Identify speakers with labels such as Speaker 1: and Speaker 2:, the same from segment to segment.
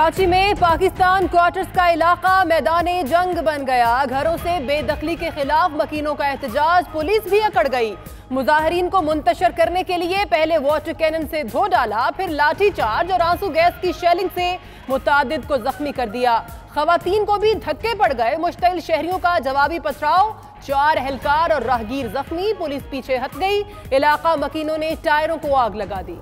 Speaker 1: कराची में पाकिस्तान क्वार्टर्स का इलाका मैदान जंग बन गया। घरों से बेदखली के खिलाफ मकीनों का एहतजाज, पुलिस भी अकड़ गई। मुजाहिरीन को मुंतशर करने के लिए पहले वाटर कैनन से धो डाला, फिर लाठी चार्ज और आंसू गैस की शेलिंग से मुतादिद को जख्मी कर दिया। खवातीन को भी धक्के पड़ गए। मुश्तिल शहरियों का जवाबी पथराव, 4 एहलकार और राहगीर जख्मी। पुलिस पीछे हट गई। इलाका मकीनों ने टायरों को आग लगा दी।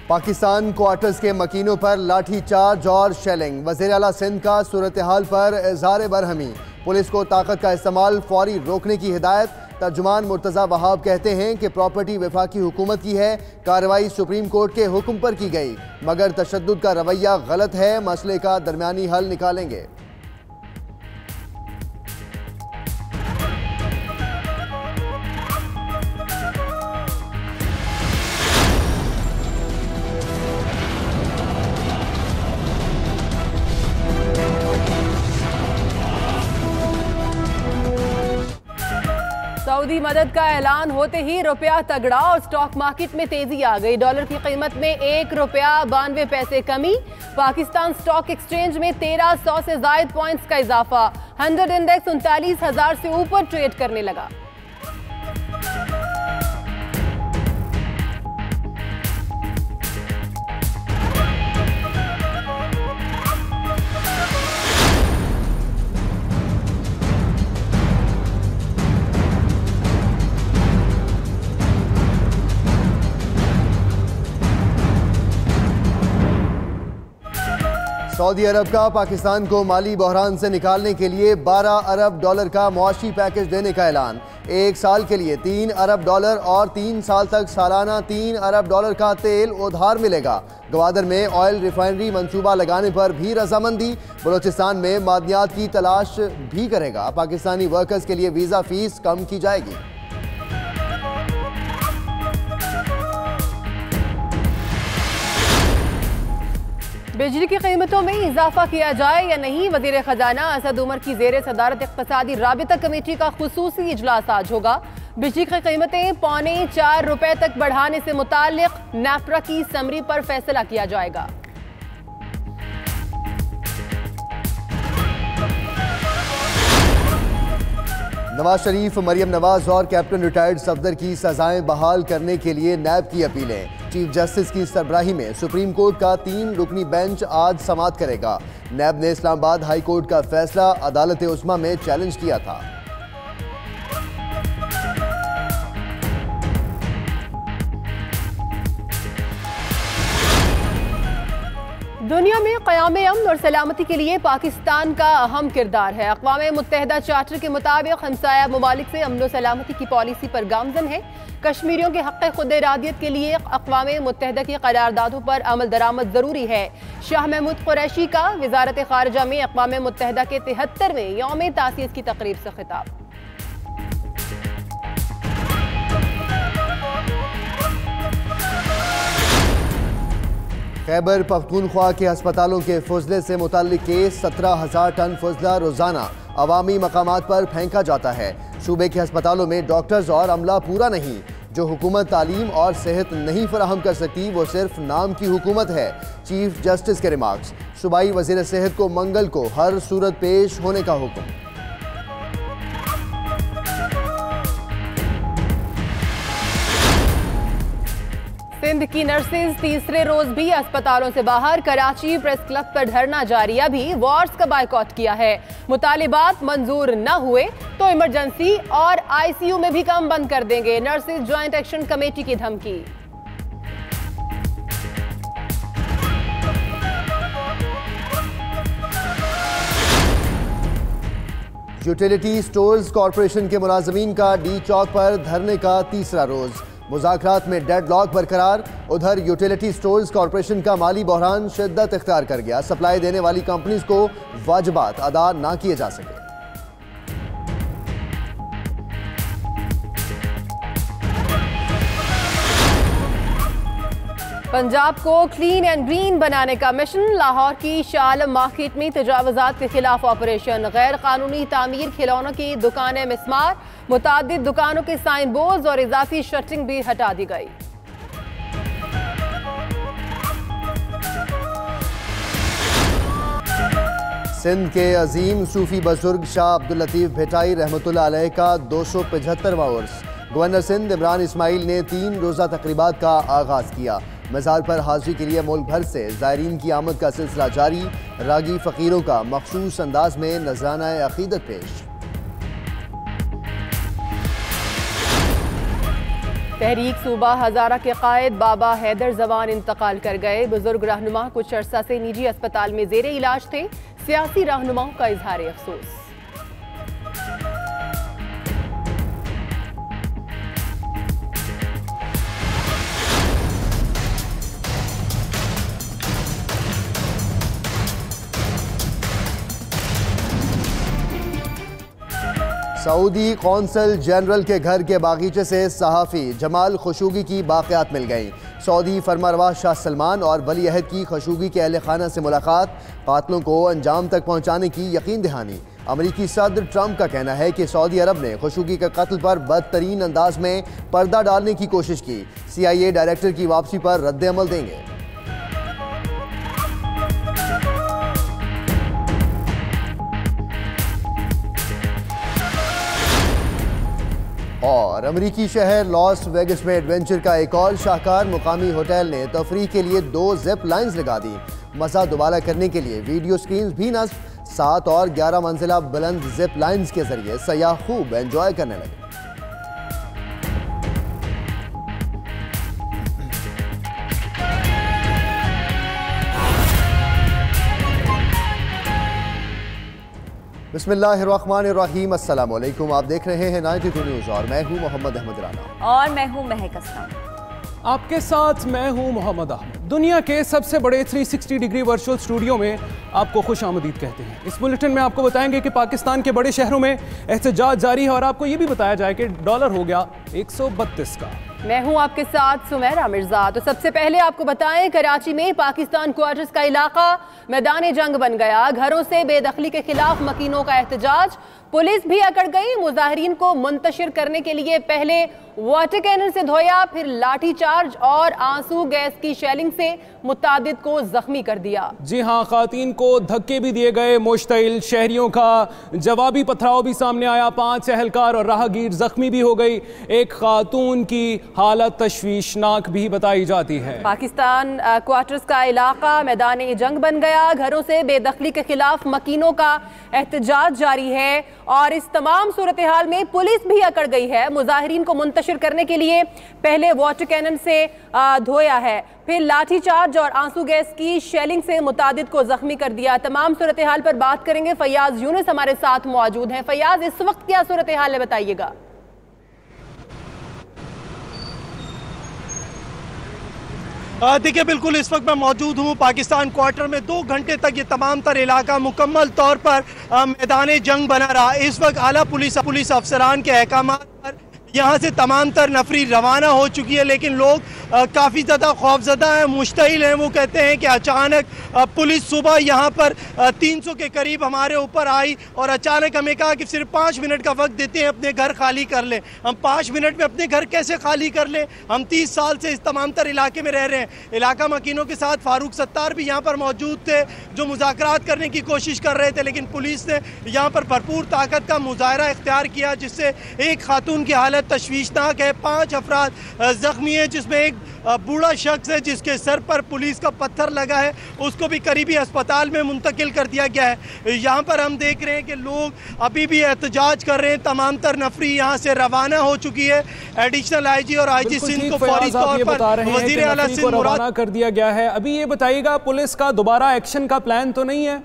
Speaker 2: पाकिस्तान क्वार्टर्स के मकीनों पर लाठी चार्ज और शेलिंग। वज़ीर आला सिंध का सूरत हाल पर इज़हार बरहमी। पुलिस को ताकत का इस्तेमाल फौरी रोकने की हिदायत। तर्जुमान मुर्तज़ा वहाब कहते हैं कि प्रॉपर्टी वफाकी हुकूमत की है, कार्रवाई सुप्रीम कोर्ट के हुक्म पर की गई, मगर तशद्दुद का रवैया गलत है, मसले का दरमियानी हल निकालेंगे।
Speaker 1: सऊदी मदद का ऐलान होते ही रुपया तगड़ा और स्टॉक मार्केट में तेजी आ गई। डॉलर की कीमत में 1 रुपया 92 पैसे कमी। पाकिस्तान स्टॉक एक्सचेंज में 1300 से जायद पॉइंट्स का इजाफा। 100 इंडेक्स 39,000 से ऊपर ट्रेड करने लगा।
Speaker 2: सऊदी अरब का पाकिस्तान को माली बहरान से निकालने के लिए 12 अरब डॉलर का मुआशी पैकेज देने का ऐलान। 1 साल के लिए 3 अरब डॉलर और 3 साल तक सालाना 3 अरब डॉलर का तेल उधार मिलेगा। गवादर में ऑयल रिफाइनरी मंसूबा लगाने पर भी रजामंदी। बलोचिस्तान में मादनियात की तलाश भी करेगा। पाकिस्तानी वर्कर्स के लिए वीज़ा फीस कम की जाएगी।
Speaker 1: बिजली की कीमतों में इजाफा किया जाए या नहीं, वजीर खजाना असद उमर की जेर सदारत इक्तिसादी राबिता कमेटी का खुसूसी इजलास आज होगा। बिजली की कीमतें 3.25 रुपए तक बढ़ाने से मुताल्लिक नेफ्रा की समरी पर फैसला किया जाएगा।
Speaker 2: नवाज शरीफ, मरियम नवाज और कैप्टन रिटायर्ड सफदर की सजाएं बहाल करने के लिए नैब की अपीलें। चीफ जस्टिस की सरबराही में सुप्रीम कोर्ट का 3 रुकनी बेंच आज समाअत करेगा। नैब ने इस्लामाबाद हाई कोर्ट का फैसला अदालत उस्मा में चैलेंज किया था।
Speaker 1: दुनिया में क़याम अमन और सलामती के लिए पाकिस्तान का अहम किरदार है। अक़वाम मुत्तहिदा चार्टर के मुताबिक हमसाया ममालिक से अमन और सलामती की पॉलिसी पर गामजन है। कश्मीरियों के हक़ खुद इरादियत के लिए अक़वाम मुत्तहिदा की क़रारदादों पर अमल दरामद ज़रूरी है। शाह महमूद कुरैशी का वज़ारत ख़ारिजा में अक़वाम मुत्तहिदा के 73वें यौम तासीस की तक़रीब से खिताब।
Speaker 2: खैबर पख्तूनख्वा के अस्पतालों के फुजले से मुताल्लिक केस। 17,000 टन फुजला रोजाना अवामी मकामात पर फेंका जाता है। सूबे के अस्पतालों में डॉक्टर्स और अमला पूरा नहीं। जो हुकूमत तालीम और सेहत नहीं फराहम कर सकती वो सिर्फ नाम की हुकूमत है। चीफ जस्टिस के रिमार्क्स। सूबाई वज़ीर सेहत को मंगल को हर सूरत पेश होने का हुक्म।
Speaker 1: सिंध की नर्सेज तीसरे रोज भी अस्पतालों से बाहर। कराची प्रेस क्लब पर धरना जारी। अभी वार्ड्स का बायकॉट किया है। मुतालिबात मंजूर न हुए तो इमरजेंसी और आईसीयू में भी काम बंद कर देंगे। नर्सेज ज्वाइंट एक्शन कमेटी की धमकी।
Speaker 2: यूटिलिटी स्टोर्स कॉरपोरेशन के मुलाजमीन का डी चौक पर धरने का तीसरा रोज। मुज़ाकरात में डेडलॉक बरकरार। उधर यूटिलिटी स्टोर्स कॉरपोरेशन का माली बहरान शिद्दत इख्तियार कर गया। सप्लाई देने वाली कंपनीज को वाजिबात अदा ना किए जा सके।
Speaker 1: पंजाब को क्लीन एंड ग्रीन बनाने का मिशन। लाहौर की शाह आलम मार्केट में तजावुजात के खिलाफ ऑपरेशन। गैर कानूनी तामीर खिलौनों की दुकानें मिस्मार। मुतादिद दुकानों के साइन बोर्ड और इजाफी शटरिंग भी हटा दी गई।
Speaker 2: सिंध के अजीम सूफी बुजुर्ग शाह अब्दुल लतीफ भिटाई रहमतुल्लाह अलैह का 275वां उर्स। गवर्नर सिंध इमरान इस्माइल ने 3 रोज़ा तकरीबात का आगाज़ किया। मज़ार पर हाज़री के लिए मुल्क भर से ज़ायरीन की आमद का सिलसिला जारी। रागी फ़कीरों का मखसूस अंदाज में नज़राना अक़ीदत पेश।
Speaker 1: तहरीक सूबा हज़ारा के कायद बाबा हैदर जवान इंतकाल कर गए। बुजुर्ग रहनुमा कुछ अरसा से निजी अस्पताल में ज़ेरे इलाज थे। सियासी रहनुमाओं का इजहार अफसोस।
Speaker 2: सऊदी कौंसल जनरल के घर के बागीचे से सहाफ़ी जमाल खशोगी की बाक़ियात मिल गई। सऊदी फरमारवा शाह सलमान और वली अहद की खशोगी के अहल खाना से मुलाकात, कातलों को अंजाम तक पहुँचाने की यकीन दहानी। अमरीकी सदर ट्रंप का कहना है कि सऊदी अरब ने खशोगी के कत्ल पर बदतरीन अंदाज में पर्दा डालने की कोशिश की। CIA डायरेक्टर की वापसी पर रद्द अमल देंगे। और अमरीकी शहर लॉस वेगस में एडवेंचर का एक और शाहकार मुकामी होटल ने तफरीह के लिए 2 जिप लाइन्स लगा दी। मज़ा दोबारा करने के लिए वीडियो स्क्रीन भी नस्ब। 7 और 11 मंजिला बुलंद जिप लाइन्स के जरिए सयाह खूब एंजॉय करने लगे। बिस्मिल्लाहिर्रहमानिर्रहीम, अस्सलाम वालेकुम। आप देख रहे हैं 92 न्यूज़ और मैं हूं मोहम्मद अहमद राना
Speaker 3: और मैं हूं महक असलम।
Speaker 4: आपके साथ मैं हूं मोहम्मद अहमद। दुनिया के सबसे बड़े 360 डिग्री वर्चुअल स्टूडियो में आपको खुश आमदीद कहते हैं। इस बुलेटिन में आपको बताएंगे कि पाकिस्तान के बड़े शहरों में एहतजाज जारी है और आपको ये भी बताया जाए कि डॉलर हो गया 132 का।
Speaker 1: मैं हूं आपके साथ सुमेरा मिर्जा। तो सबसे पहले आपको बताएं, कराची में पाकिस्तान क्वार्टर्स का इलाका मैदान जंग बन गया। घरों से बेदखली के खिलाफ मकीनों का एहतजाज, पुलिस भी अकड़ गई। मुजाहिरीन को मुंतशिर करने के लिए पहले वाटर कैनन से धोया, फिर लाठी चार्ज और आंसू गैस की शेलिंग से मुतादिद को जख्मी कर दिया।
Speaker 4: जी हाँ, खातीन को धक्के भी दिए गए। मुश्तिल शहरियों का जवाबी पथराव भी सामने आया। 5 एहलकार और राहगीर जख्मी भी हो गई। एक खातून की हालत तशवीशनाक भी बताई जाती है।
Speaker 1: पाकिस्तान क्वार्टर्स का इलाका मैदान जंग बन गया। घरों से बेदखली के खिलाफ मकीनों का एहतजाज जारी है और इस तमाम सूरत हाल में पुलिस भी अकड़ गई है। मुजाहिरीन को मुंतशिर करने के लिए पहले वाटर कैनन से धोया है, फिर लाठी चार्ज और आंसू गैस की शेलिंग से मुतादिद को जख्मी कर दिया। तमाम सूरत हाल पर बात करेंगे। फैयाज यूनुस हमारे साथ मौजूद हैं। फैयाज, इस वक्त क्या सूरत हाल है, बताइएगा।
Speaker 5: देखिए, बिल्कुल इस वक्त मैं मौजूद हूँ पाकिस्तान क्वार्टर में। 2 घंटे तक ये तमाम तर इलाका मुकम्मल तौर पर मैदान जंग बना रहा। इस वक्त आला पुलिस अफसरान के अहकामात पर यहाँ से तमाम तर नफरी रवाना हो चुकी है, लेकिन लोग काफ़ी ज़्यादा खौफजदा हैं, मुश्तिल हैं। वो कहते हैं कि अचानक पुलिस सुबह यहाँ पर 300 के करीब हमारे ऊपर आई और अचानक हमें कहा कि सिर्फ 5 मिनट का वक्त देते हैं, अपने घर खाली कर लें। हम 5 मिनट में अपने घर कैसे खाली कर लें? हम 30 साल से इस तमाम तर इलाके में रह रहे हैं। इलाका मकीनों के साथ फारूक सत्तार भी यहाँ पर मौजूद थे, जो मुज़ाकरात करने की कोशिश कर रहे थे, लेकिन पुलिस ने यहाँ पर भरपूर ताकत का मुजाहरा इख्तियार किया, जिससे एक खातून की हालत तशवीशनाक है। 5 अफराद जख्मी हैं, जिसमें एक बूढ़ा शख्स है जिसके सर पर पुलिस का पत्थर लगा है, उसको भी करीबी अस्पताल में मुंतकिल कर दिया गया है। यहाँ पर हम देख रहे हैं कि लोग अभी भी एहतजाज कर रहे हैं। तमाम तर नफरी यहाँ से रवाना हो चुकी है। एडिशनल IG और IG सिंध को फौरी तौर पर वज़ीर आला सिंध
Speaker 4: रवाना कर दिया गया है। अभी ये बताइएगा, पुलिस का दोबारा एक्शन का प्लान तो नहीं है?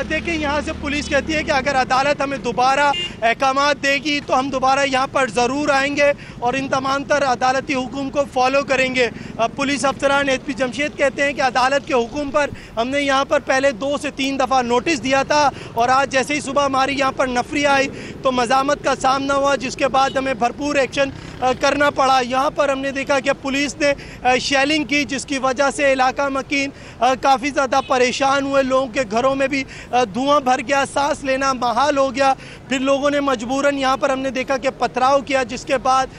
Speaker 5: देखिए, यहाँ से पुलिस कहती है कि अगर अदालत हमें दोबारा अहकामात देगी तो हम दोबारा यहाँ पर ज़रूर आएंगे और इन तमाम तर अदालती हुक्म को फॉलो करेंगे। पुलिस अफसरान SP जमशेद कहते हैं कि अदालत के हुक्म पर हमने यहाँ पर पहले 2 से 3 दफ़ा नोटिस दिया था और आज जैसे ही सुबह हमारी यहाँ पर नफरी आई तो मज़ामत का सामना हुआ, जिसके बाद हमें भरपूर एक्शन करना पड़ा। यहाँ पर हमने देखा कि पुलिस ने शेलिंग की, जिसकी वजह से इलाका मकीन काफ़ी ज़्यादा परेशान हुए। लोगों के घरों में भी धुआं भर गया, सांस लेना महाल हो गया। फिर लोगों ने मजबूरन यहाँ पर हमने देखा कि पथराव किया, जिसके बाद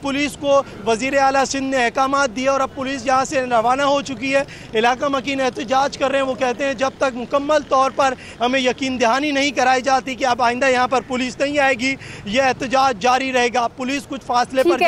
Speaker 5: पुलिस को वज़ीर आला सिंध ने अहकाम दिए और अब पुलिस यहाँ से रवाना हो चुकी है। इलाका मकीन एहतजाज कर रहे हैं। वो कहते हैं जब तक मुकम्मल तौर पर हमें यकीन दहानी नहीं कराई जाती कि अब आइंदा यहाँ पर पुलिस नहीं आएगी, यह एहतजाज जारी रहेगा। पुलिस कुछ फासले पर